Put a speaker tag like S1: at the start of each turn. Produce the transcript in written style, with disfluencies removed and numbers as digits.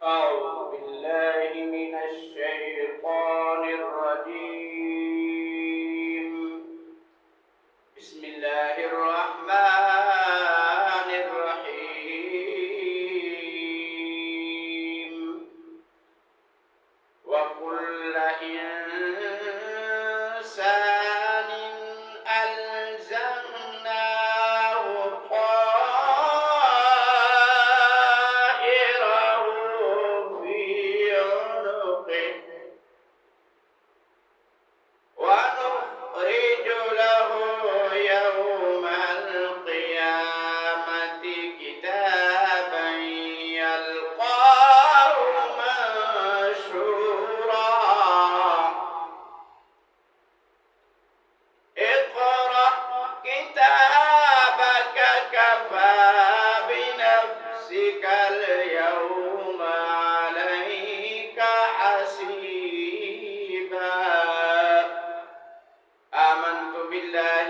S1: أعوذ بالله من الشيطان الرجيم. بسم الله الرحمن الرحيم. وكل إنسان ألزمناه طائره في عنقه ونخرج له يوم القيامة كتابا يلقاه منشورا. اقرأ كتابك كفى بنفسك اليوم عليك حسيبا. آمنت بالله